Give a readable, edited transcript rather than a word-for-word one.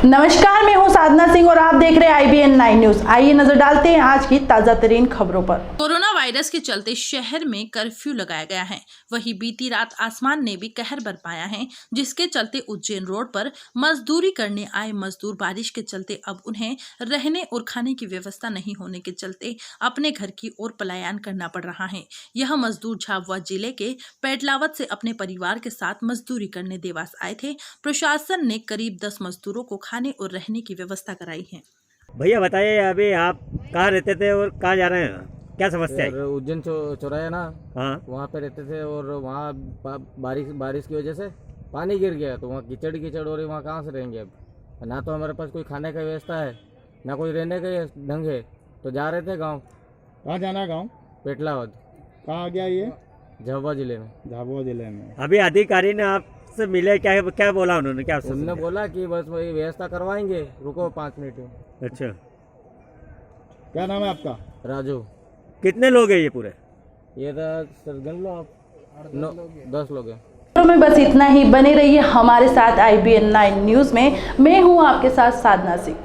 नमस्कार, मैं हूं साधना सिंह और आप देख रहे हैं IBN9 न्यूज। आइए नजर डालते हैं आज की ताजा तरीन खबरों पर। कोरोना वायरस के चलते शहर में कर्फ्यू लगाया गया है। वहीं बीती रात आसमान ने भी कहर बरपाया है, जिसके चलते उज्जैन रोड पर मजदूरी करने आए मजदूर बारिश के चलते अब उन्हें रहने और खाने की व्यवस्था नहीं होने के चलते अपने घर की ओर पलायन करना पड़ रहा है। यह मजदूर झाबुआ जिले के पेटलावत से अपने परिवार के साथ मजदूरी करने देवास आए थे। प्रशासन ने करीब 10 मजदूरों को खाने और रहने की व्यवस्था कराई है। भैया बताइए, अभी आप कहाँ रहते थे और कहाँ जा रहे हैं? क्या समस्या है? उज्जैन चौराया ना, हाँ, वहाँ पे रहते थे और वहाँ बारिश की वजह से पानी गिर गया तो वहाँ कीचड़ हो रही, वहाँ कहाँ से रहेंगे अब? ना तो हमारे पास कोई खाने का व्यवस्था है, ना कोई रहने का ढंग है, तो जा रहे थे गांव। कहाँ जाना है गाँव? पेटलावद। कहाँ आ गया ये? झाबुआ जिले में। झाबुआ जिले में। अभी अधिकारी ने आपसे मिले, क्या क्या बोला उन्होंने? क्या उन्होंने बोला कि बस वही व्यवस्था करवाएंगे, रुको 5 मिनट में। अच्छा, क्या नाम है आपका? राजू। कितने लोग हैं ये पूरे? ये सर गन लो आप, 10 लोग हैं। में बस इतना ही। बने रहिए हमारे साथ IBN9 न्यूज में। मैं हूं आपके साथ साधना सिंह।